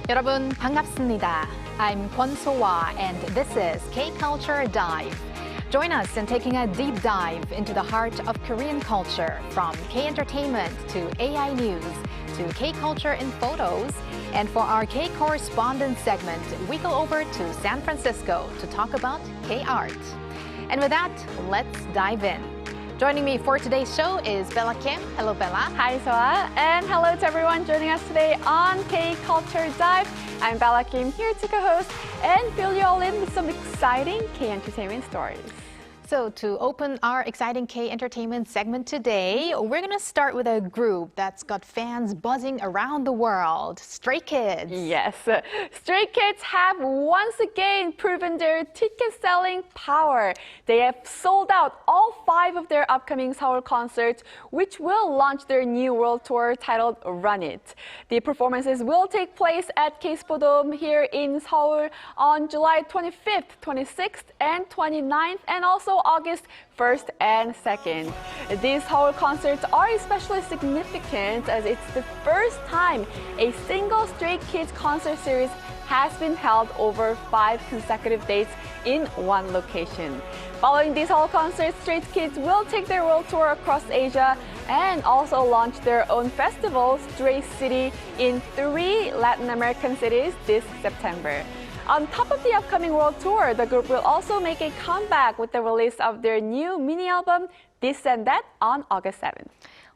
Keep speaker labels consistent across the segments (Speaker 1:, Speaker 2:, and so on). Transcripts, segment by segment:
Speaker 1: 여러분 반갑습니다. I'm Kwon So-hwa and this is K-Culture Dive. Join us in taking a deep dive into the heart of Korean culture, from K-entertainment to AI news to K-culture in photos. And for our K-Correspondent segment, we go over to San Francisco to talk about K-art. And with that, let's dive in. Joining me for today's show is Bella Kim. Hello, Bella.
Speaker 2: Hi, Soa. And hello to everyone joining us today on K-Culture Dive. I'm Bella Kim, here to co-host and fill you all in with some exciting K-entertainment stories.
Speaker 1: So to open our exciting K-entertainment segment today, we're going to start with a group that's got fans buzzing around the world, Stray Kids.
Speaker 2: Yes, Stray Kids have once again proven their ticket-selling power. They have sold out all 5 of their upcoming Seoul concerts, which will launch their new world tour titled Run It. The performances will take place at K-Dome here in Seoul on July 25th, 26th, and 29th, and also August 1st and 2nd. These Seoul concerts are especially significant as it's the first time a single Stray Kids concert series has been held over 5 consecutive dates in one location. Following these Seoul concerts, Stray Kids will take their world tour across Asia and also launch their own festival, Stray City, in 3 Latin American cities this September. On top of the upcoming world tour, the group will also make a comeback with the release of their new mini album, This and That, on August 7th.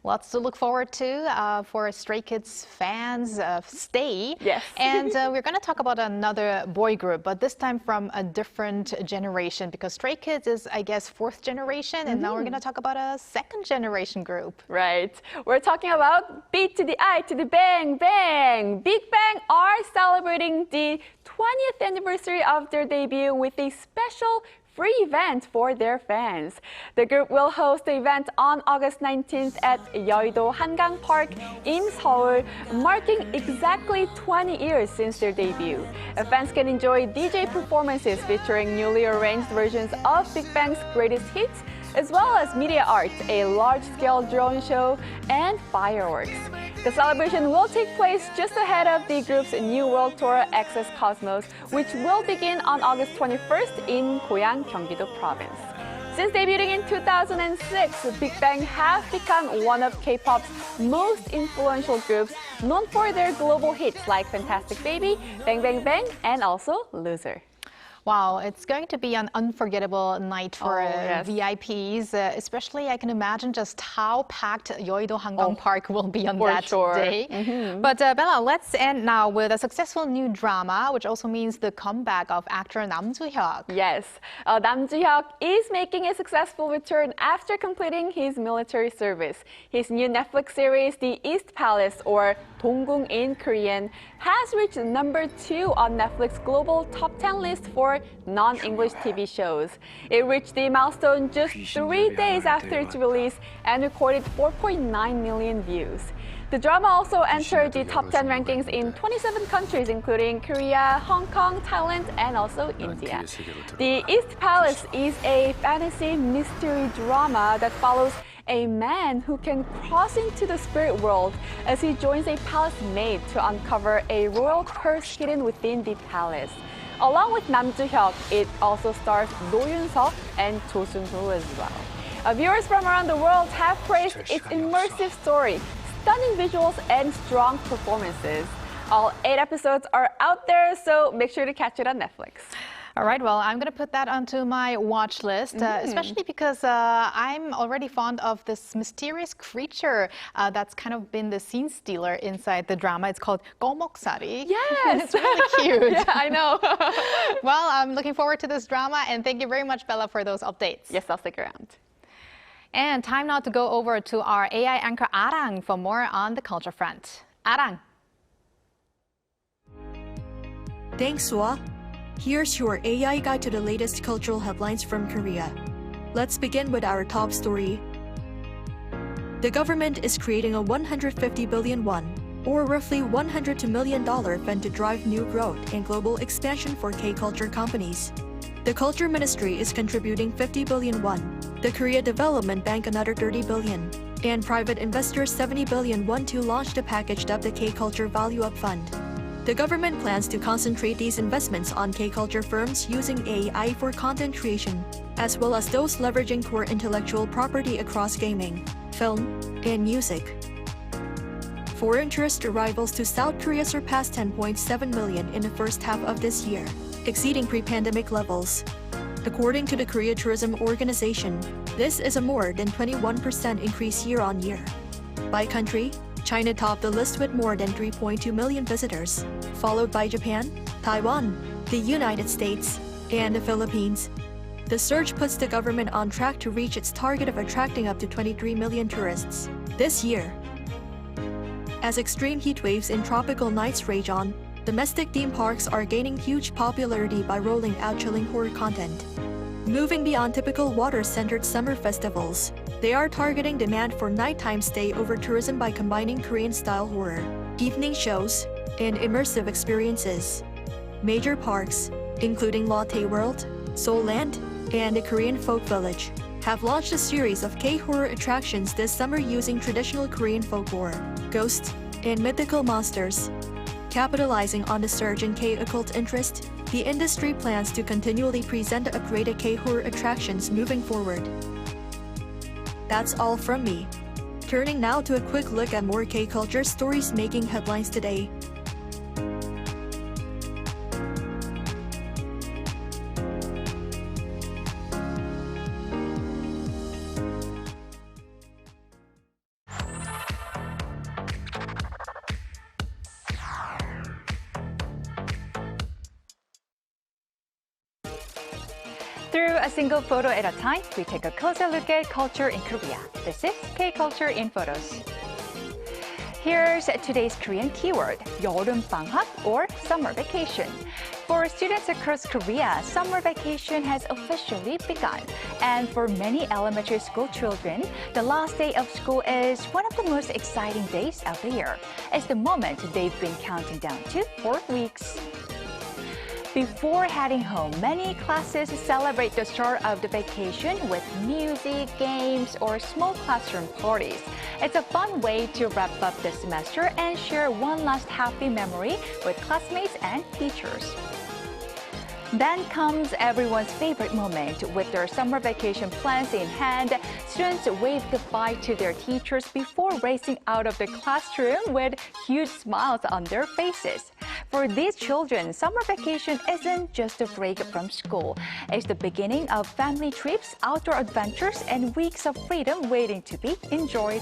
Speaker 1: Lots to look forward to for Stray Kids fans. Stay.
Speaker 2: Yes.
Speaker 1: And we're going to talk about another boy group, but this time from a different generation, because Stray Kids is, I guess, 4th generation, and now we're going to talk about a 2nd generation group.
Speaker 2: Right. We're talking about B to the I to the Bang Bang. Big Bang are celebrating the 20th anniversary of their debut with a special free event for their fans. The group will host the event on August 19th at Yeouido Hangang Park in Seoul, marking exactly 20 years since their debut. Fans can enjoy DJ performances featuring newly arranged versions of Big Bang's greatest hits, as well as media art, a large-scale drone show, and fireworks. The celebration will take place just ahead of the group's new world tour, Access Cosmos, which will begin on August 21st in Goyang, Gyeonggi-do Province. Since debuting in 2006, Big Bang have become one of K-pop's most influential groups, known for their global hits like Fantastic Baby, Bang Bang Bang, and also Loser.
Speaker 1: Wow, it's going to be an unforgettable night for
Speaker 2: yes.
Speaker 1: VIPs. Especially, I can imagine just how packed Yeouido Hangang Park will be on that
Speaker 2: sure.
Speaker 1: day. But Bella, let's end now with a successful new drama, which also means the comeback of actor Nam Joo-hyuk.
Speaker 2: Yes, Nam Joo-hyuk is making a successful return after completing his military service. His new Netflix series, The East Palace, or Donggung in Korean, has reached number 2 on Netflix global top 10 list for non-English TV shows. It reached the milestone just 3 days after its release and recorded 4.9 million views. The drama also entered the top 10 rankings in 27 countries, including Korea, Hong Kong, Thailand, and also India. The East Palace is a fantasy mystery drama that follows a man who can cross into the spirit world as he joins a palace maid to uncover a royal curse hidden within the palace. Along with Nam Joo-hyuk, it also stars Do Yoon-seok and Jo Sun-woo as well. Viewers from around the world have praised its immersive story, stunning visuals, and strong performances. All 8 episodes are out there, so make sure to catch it on Netflix.
Speaker 1: All right, well, I'm going to put that onto my watch list, especially because I'm already fond of this mysterious creature that's kind of been the scene stealer inside the drama. It's called Gomoksari.
Speaker 2: Yes!
Speaker 1: It's really cute.
Speaker 2: Yeah, I know.
Speaker 1: Well, I'm looking forward to this drama, and thank you very much, Bella, for those updates.
Speaker 2: Yes, I'll stick around.
Speaker 1: And time now to go over to our AI anchor, Arang, for more on the culture front. Arang.
Speaker 3: Thanks, Swa. Here's your AI guide to the latest cultural headlines from Korea. Let's begin with our top story. The government is creating a 150 billion won, or roughly $102 million fund to drive new growth and global expansion for K-culture companies. The Culture Ministry is contributing 50 billion won, the Korea Development Bank another 30 billion, and private investors 70 billion won to launch the package dubbed the K-Culture Value Up Fund. The government plans to concentrate these investments on K-culture firms using AI for content creation, as well as those leveraging core intellectual property across gaming, film, and music. Foreign tourist arrivals to South Korea surpassed 10.7 million in the first half of this year, exceeding pre-pandemic levels. According to the Korea Tourism Organization, this is a more than 21% increase year-on-year. By country, China topped the list with more than 3.2 million visitors, followed by Japan, Taiwan, the United States, and the Philippines. The surge puts the government on track to reach its target of attracting up to 23 million tourists this year. As extreme heat waves in tropical nights rage on, domestic theme parks are gaining huge popularity by rolling out chilling horror content. Moving beyond typical water-centered summer festivals, they are targeting demand for nighttime stay over tourism by combining Korean-style horror, evening shows, and immersive experiences. Major parks, including Lotte World, Seoul Land, and the Korean Folk Village, have launched a series of K-horror attractions this summer using traditional Korean folklore, ghosts, and mythical monsters. Capitalizing on the surge in K-occult interest, the industry plans to continually present upgraded K-horror attractions moving forward. That's all from me. Turning now to a quick look at more K-culture stories making headlines today.
Speaker 1: Through a single photo at a time, we take a closer look at culture in Korea. This is K-Culture in Photos. Here's today's Korean keyword, 여름방학 or summer vacation. For students across Korea, summer vacation has officially begun. And for many elementary school children, the last day of school is one of the most exciting days of the year. It's the moment they've been counting down to for weeks. Before heading home, many classes celebrate the start of the vacation with music, games, or small classroom parties. It's a fun way to wrap up the semester and share one last happy memory with classmates and teachers. Then comes everyone's favorite moment. With their summer vacation plans in hand, students wave goodbye to their teachers before racing out of the classroom with huge smiles on their faces. For these children, summer vacation isn't just a break from school. It's the beginning of family trips, outdoor adventures, and weeks of freedom waiting to be enjoyed.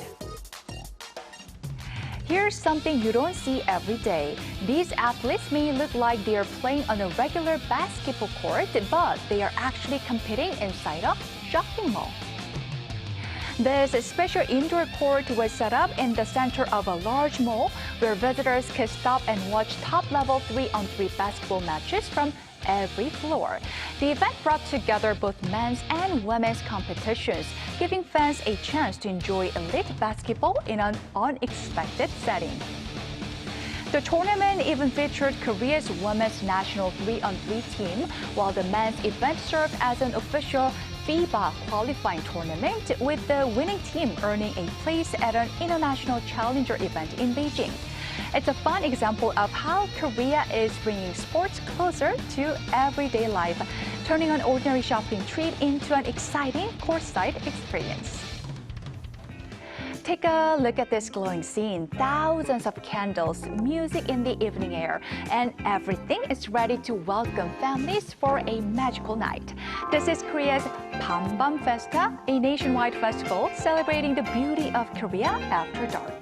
Speaker 1: Here's something you don't see every day. These athletes may look like they are playing on a regular basketball court, but they are actually competing inside a shopping mall. This special indoor court was set up in the center of a large mall where visitors could stop and watch top-level 3-on-3 basketball matches from every floor. The event brought together both men's and women's competitions, giving fans a chance to enjoy elite basketball in an unexpected setting. The tournament even featured Korea's women's national 3-on-3 team, while the men's event served as an official FIBA qualifying tournament, with the winning team earning a place at an international challenger event in Beijing. It's a fun example of how Korea is bringing sports closer to everyday life, turning an ordinary shopping trip into an exciting courtside experience. Take a look at this glowing scene. Thousands of candles, music in the evening air, and everything is ready to welcome families for a magical night. This is Korea's Bambam Festa, a nationwide festival celebrating the beauty of Korea after dark.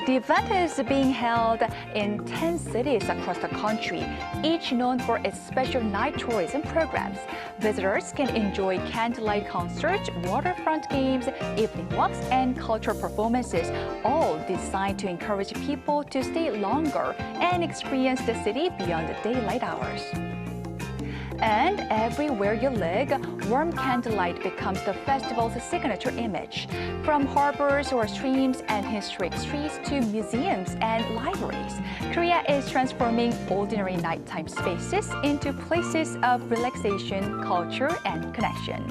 Speaker 1: The event is being held in 10 cities across the country, each known for its special night tourism programs. Visitors can enjoy candlelight concerts, waterfront games, evening walks, and cultural performances, all designed to encourage people to stay longer and experience the city beyond the daylight hours. And everywhere you look, warm candlelight becomes the festival's signature image. From harbors or streams and historic streets to museums and libraries, Korea is transforming ordinary nighttime spaces into places of relaxation, culture, and connection.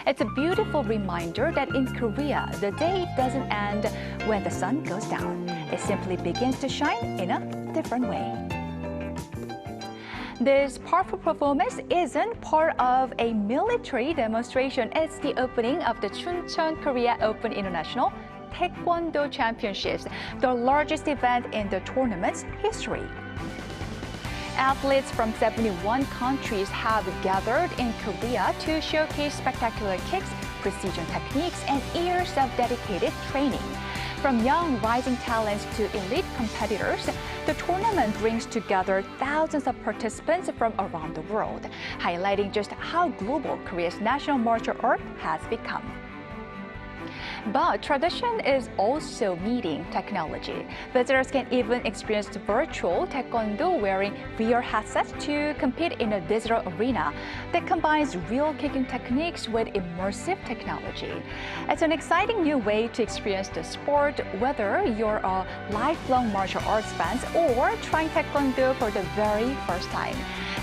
Speaker 1: It's a beautiful reminder that in Korea, the day doesn't end when the sun goes down.
Speaker 4: it simply begins to shine in a different way. This powerful performance isn't part of a military demonstration. It's the opening of the Chuncheon Korea Open International Taekwondo Championships, the largest event in the tournament's history. Athletes from 71 countries have gathered in Korea to showcase spectacular kicks, precision techniques, and years of dedicated training. From young rising talents to elite competitors, the tournament brings together thousands of participants from around the world, highlighting just how global Korea's national martial art has become. But tradition is also meeting technology. Visitors can even experience virtual taekwondo wearing VR headsets to compete in a digital arena that combines real kicking techniques with immersive technology. It's an exciting new way to experience the sport, whether you're a lifelong martial arts fan or trying taekwondo for the very first time.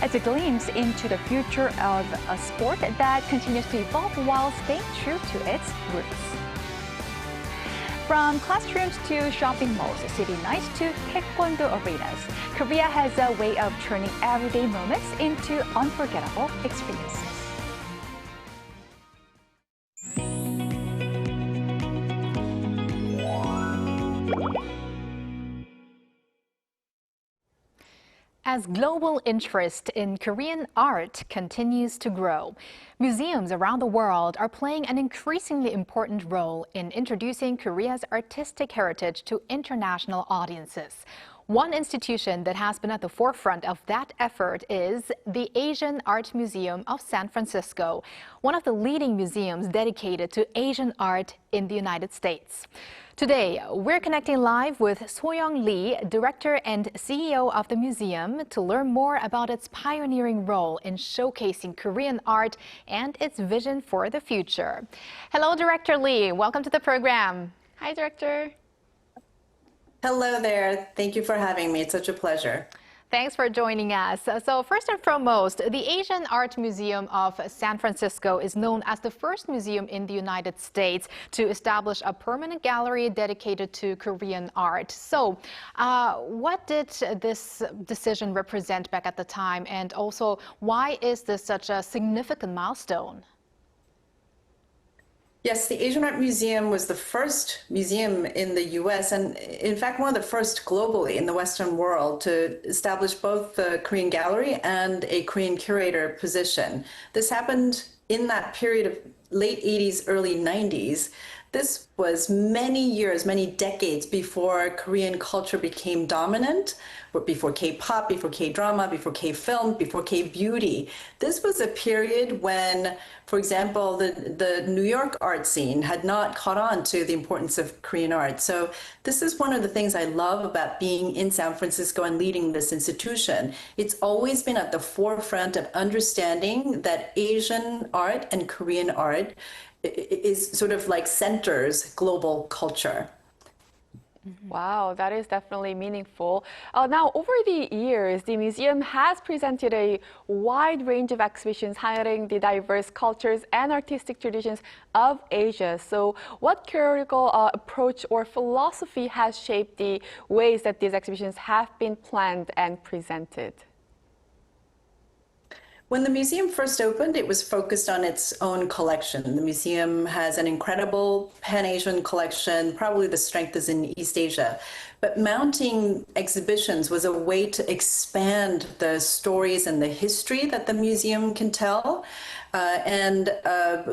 Speaker 4: It's a glimpse into the future of a sport that continues to evolve while staying true to its roots. From classrooms to shopping malls, city nights to taekwondo arenas, Korea has a way of turning everyday moments into unforgettable experiences.
Speaker 1: As global interest in Korean art continues to grow, museums around the world are playing an increasingly important role in introducing Korea's artistic heritage to international audiences. One institution that has been at the forefront of that effort is the Asian Art Museum of San Francisco, one of the leading museums dedicated to Asian art in the United States. Today, we're connecting live with Soyoung Lee, Director and CEO of the museum, to learn more about its pioneering role in showcasing Korean art and its vision for the future. Hello, Director Lee. Welcome to the program.
Speaker 2: Hi, Director.
Speaker 5: Hello there. Thank you for having me. It's such a pleasure.
Speaker 1: Thanks for joining us. So first and foremost, the Asian Art Museum of San Francisco is known as the first museum in the United States to establish a permanent gallery dedicated to Korean art. So what did this decision represent back at the time? And also, why is this such a significant milestone?
Speaker 5: Yes, the Asian Art Museum was the first museum in the US and, in fact, one of the first globally in the Western world to establish both the Korean gallery and a Korean curator position. This happened in that period of late 80s, early 90s. This was many years, many decades before Korean culture became dominant, before K-pop, before K-drama, before K-film, before K-beauty. This was a period when, for example, the New York art scene had not caught on to the importance of Korean art. So this is one of the things I love about being in San Francisco and leading this institution. It's always been at the forefront of understanding that Asian art and Korean art is sort of like centers global culture.
Speaker 2: Wow, that is definitely meaningful. Now, over the years, the museum has presented a wide range of exhibitions highlighting the diverse cultures and artistic traditions of Asia. So what curatorial approach or philosophy has shaped the ways that these exhibitions have been planned and presented?
Speaker 5: When the museum first opened, it was focused on its own collection. The museum has an incredible Pan-Asian collection, probably the strength is in East Asia. But mounting exhibitions was a way to expand the stories and the history that the museum can tell.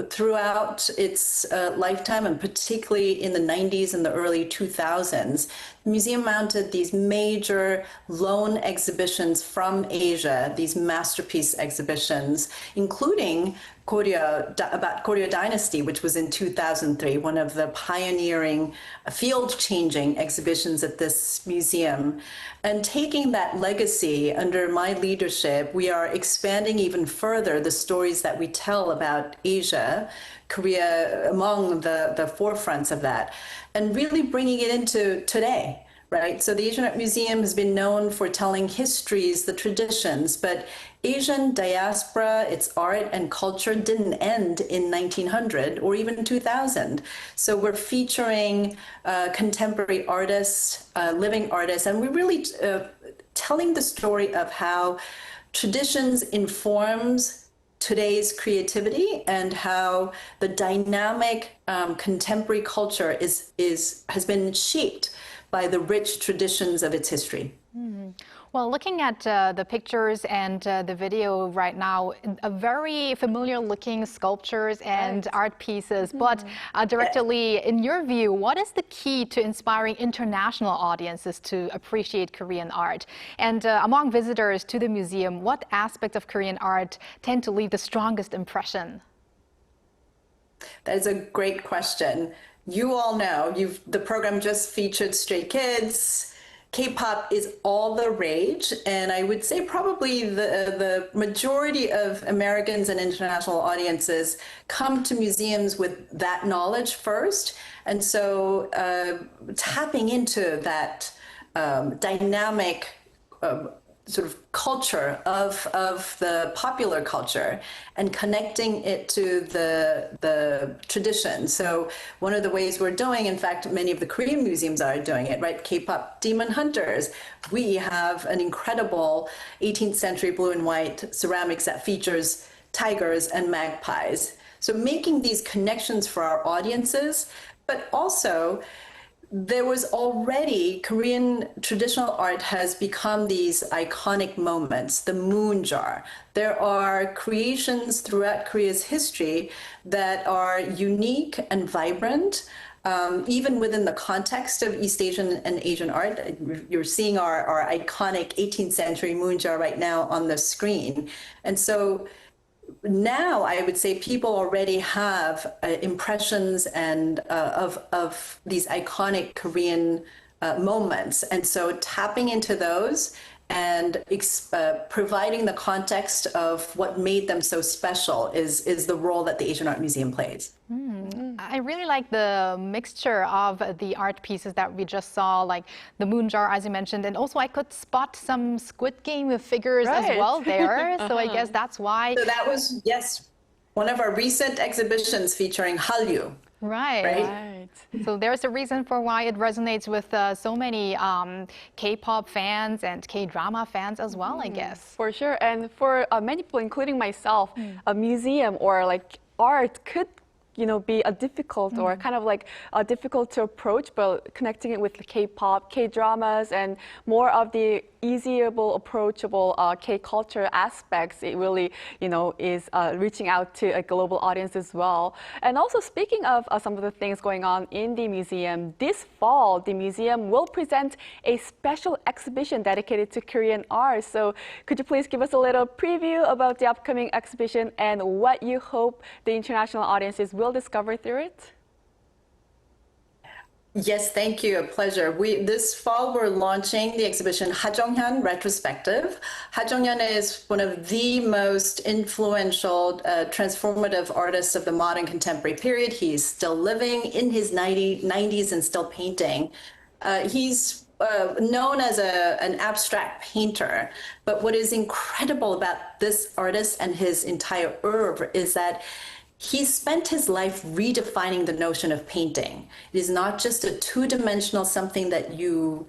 Speaker 5: Throughout its lifetime, and particularly in the 90s and the early 2000s, the museum mounted these major loan exhibitions from Asia, these masterpiece exhibitions, including about Goryeo Dynasty, which was in 2003, one of the pioneering, field-changing exhibitions at this museum. And taking that legacy under my leadership, we are expanding even further the stories that we tell about Asia, Korea among the forefronts of that, and really bringing it into today. Right? So the Asian Art Museum has been known for telling histories, the traditions, but Asian diaspora, its art and culture didn't end in 1900 or even 2000. So we're featuring contemporary artists, living artists, and we're really telling the story of how traditions informs today's creativity and how the dynamic contemporary culture has been shaped by the rich traditions of its history.
Speaker 1: Well, looking at the pictures and the video right now, a very familiar looking sculptures and art pieces. But directly, in your view, what is the key to inspiring international audiences to appreciate Korean art? And among visitors to the museum, what aspects of Korean art tend to leave the strongest impression?
Speaker 5: That is a great question. You all know, the program just featured Stray Kids. K-pop is all the rage, and I would say probably the majority of Americans and international audiences come to museums with that knowledge first. And so tapping into that dynamic sort of culture of the popular culture and connecting it to the tradition. So one of the ways we're doing, in fact, many of the Korean museums are doing it, right? K-pop Demon Hunters. We have an incredible 18th century blue and white ceramics that features tigers and magpies. So making these connections for our audiences, but also there was already, Korean traditional art has become these iconic moments, the moon jar. There are creations throughout Korea's history that are unique and vibrant, even within the context of East Asian and Asian art. You're seeing our iconic 18th century moon jar right now on the screen. And so now I would say people already have impressions and of these iconic Korean moments. And so tapping into those and providing the context of what made them so special is the role that the Asian Art Museum plays.
Speaker 1: I really like the mixture of the art pieces that we just saw, like the moon jar, as you mentioned, and also I could spot some Squid Game figures as well there. So I guess that's why.
Speaker 5: So that was, yes, one of our recent exhibitions featuring Hallyu.
Speaker 1: Right. So there's a reason for why it resonates with so many K-pop fans and K-drama fans as well, I guess.
Speaker 2: For sure. And for many people, including myself, a museum or like art could be a difficult or kind of like difficult to approach, but connecting it with the K-pop, K-dramas, and more of the easyable, approachable K-culture aspects, it really, is reaching out to a global audience as well. And also speaking of some of the things going on in the museum, this fall, the museum will present a special exhibition dedicated to Korean art. So could you please give us a little preview about the upcoming exhibition and what you hope the international audiences will discover through it?
Speaker 5: Yes, thank you. A pleasure. This fall, we're launching the exhibition Ha Jong-hyun Retrospective. Ha Jong-hyun is one of the most influential, transformative artists of the modern contemporary period. He's still living in his 90s and still painting. He's known as an abstract painter, but what is incredible about this artist and his entire oeuvre is that he spent his life redefining the notion of painting. It is not just a two-dimensional something that you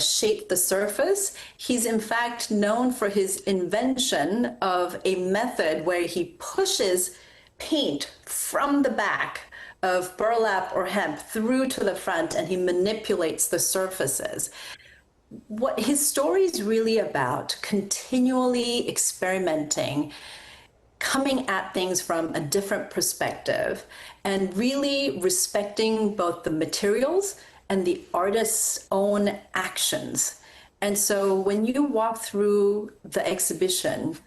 Speaker 5: shape the surface. He's in fact known for his invention of a method where he pushes paint from the back of burlap or hemp through to the front, and he manipulates the surfaces. What his story is really about, continually experimenting, coming at things from a different perspective, and really respecting both the materials and the artist's own actions. And so when you walk through the exhibition,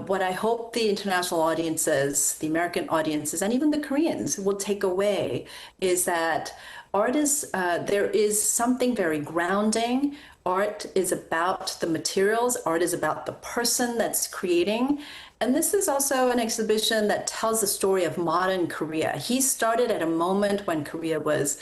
Speaker 5: what I hope the international audiences, the American audiences, and even the Koreans will take away is that artists, there is something very grounding. Art is about the materials. Art is about the person that's creating. And this is also an exhibition that tells the story of modern Korea. He started at a moment when Korea was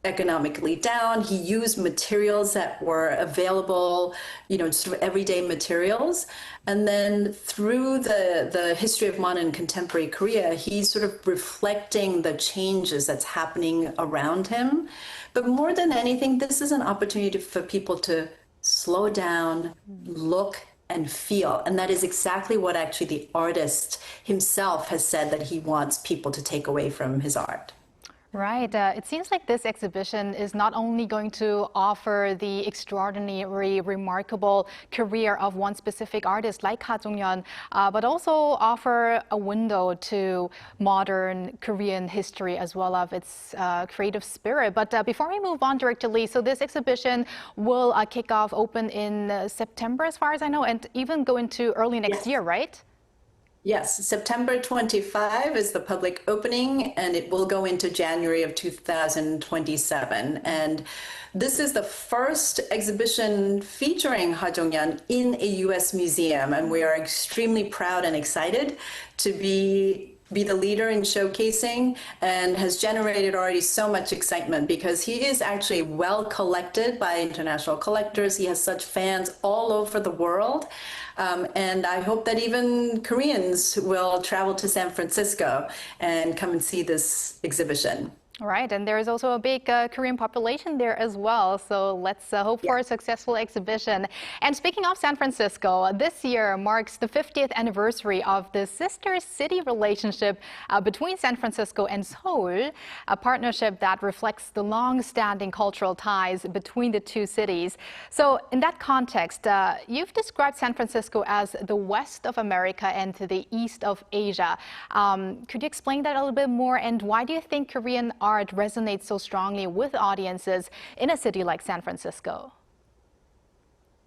Speaker 5: economically down. He used materials that were available, sort of everyday materials. And then through the history of modern and contemporary Korea, he's sort of reflecting the changes that's happening around him. But more than anything, this is an opportunity for people to slow down, look, and feel. And that is exactly what actually the artist himself has said that he wants people to take away from his art.
Speaker 1: Right. It seems like this exhibition is not only going to offer the extraordinary, remarkable career of one specific artist like Ha Jong-yeon, but also offer a window to modern Korean history as well as its creative spirit. But before we move on directly, so this exhibition will kick off open in September, as far as I know, and even go into early next year, right?
Speaker 5: Yes, September 25 is the public opening, and it will go into January of 2027. And this is the first exhibition featuring Ha Jong-yeon in a U.S. museum, and we are extremely proud and excited to be the leader in showcasing, and has generated already so much excitement because he is actually well collected by international collectors. He has such fans all over the world. And I hope that even Koreans will travel to San Francisco and come and see this exhibition.
Speaker 1: Right, and there is also a big Korean population there as well. So let's hope for a successful exhibition. And speaking of San Francisco, this year marks the 50th anniversary of the sister city relationship between San Francisco and Seoul, a partnership that reflects the long-standing cultural ties between the two cities. So in that context, you've described San Francisco as the west of America and the east of Asia. Could you explain that a little bit more? And why do you think Korean art resonates so strongly with audiences in a city like San Francisco?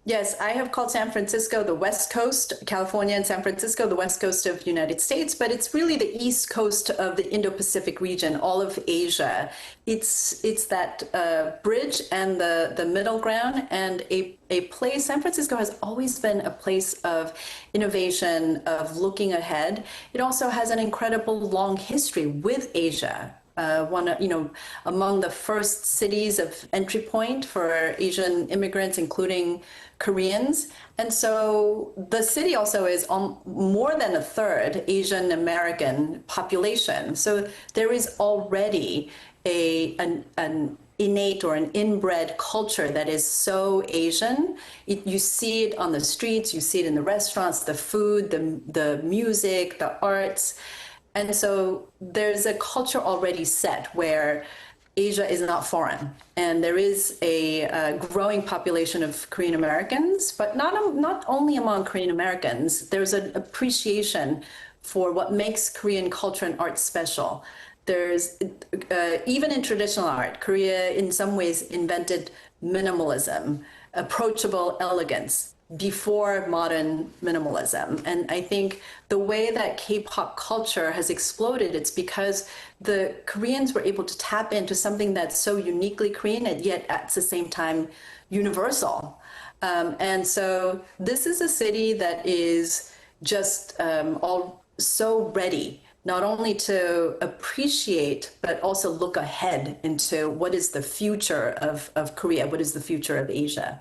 Speaker 5: Yes, I have called San Francisco the West Coast, California and San Francisco the West Coast of the United States, but it's really the East Coast of the Indo-Pacific region, all of Asia. It's that bridge and the middle ground, and a place. San Francisco has always been a place of innovation, of looking ahead. It also has an incredible long history with Asia. Among the first cities of entry point for Asian immigrants, including Koreans. And so the city also is more than a third Asian American population. So there is already an innate or an inbred culture that is so Asian. You see it on the streets, you see it in the restaurants, the food, the music, the arts. And so there's a culture already set where Asia is not foreign. And there is a growing population of Korean Americans, but not only among Korean Americans. There's an appreciation for what makes Korean culture and art special. There's even in traditional art, Korea in some ways invented minimalism, approachable elegance, before modern minimalism. And I think the way that K-pop culture has exploded, it's because the Koreans were able to tap into something that's so uniquely Korean and yet at the same time universal. And so this is a city that is just all so ready not only to appreciate, but also look ahead into what is the future of Korea, what is the future of Asia.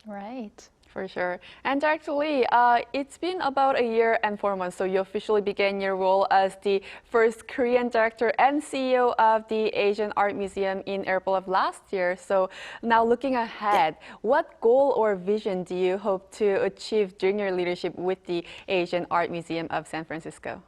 Speaker 1: Right.
Speaker 2: For sure. And actually, it's been about a year and 4 months, so you officially began your role as the first Korean director and CEO of the Asian Art Museum in April of last year. So now looking ahead, what goal or vision do you hope to achieve during your leadership with the Asian Art Museum of San Francisco?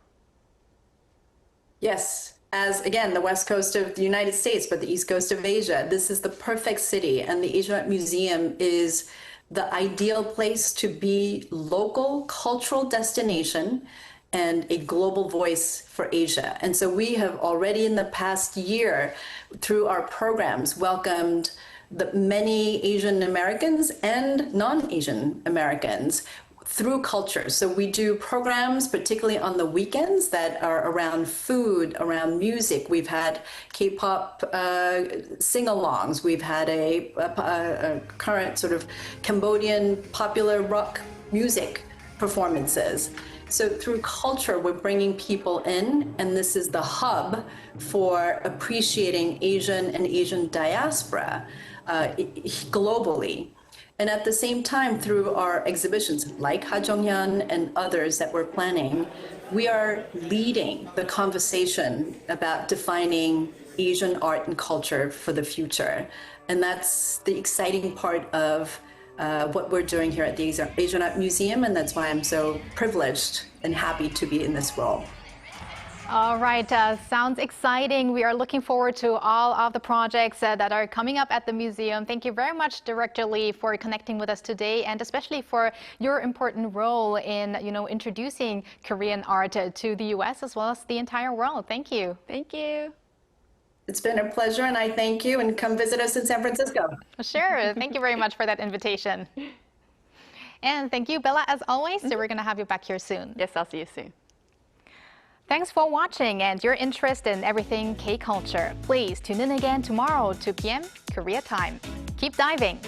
Speaker 5: Yes. As, again, the West Coast of the United States, but the East Coast of Asia, this is the perfect city, and the Asian Art Museum is the ideal place to be local cultural destination and a global voice for Asia. And so we have already in the past year, through our programs, welcomed the many Asian Americans and non-Asian Americans through culture. So we do programs, particularly on the weekends, that are around food, around music. We've had K-pop sing-alongs. We've had a current sort of Cambodian popular rock music performances. So through culture, we're bringing people in, and this is the hub for appreciating Asian and Asian diaspora globally. And at the same time, through our exhibitions like Hajonghyun and others that we're planning, we are leading the conversation about defining Asian art and culture for the future. And that's the exciting part of what we're doing here at the Asian Art Museum, and that's why I'm so privileged and happy to be in this role.
Speaker 1: All right, sounds exciting. We are looking forward to all of the projects that are coming up at the museum. Thank you very much, Director Lee, for connecting with us today, and especially for your important role in, introducing Korean art to the U.S. as well as the entire world. Thank you.
Speaker 2: Thank you.
Speaker 5: It's been a pleasure, and I thank you, and come visit us in San Francisco.
Speaker 1: Sure. Thank you very much for that invitation. And thank you, Bella, as always. So we're going to have you back here soon.
Speaker 2: Yes, I'll see you soon.
Speaker 1: Thanks for watching and your interest in everything K-culture. Please tune in again tomorrow, 2 p.m. Korea time. Keep diving.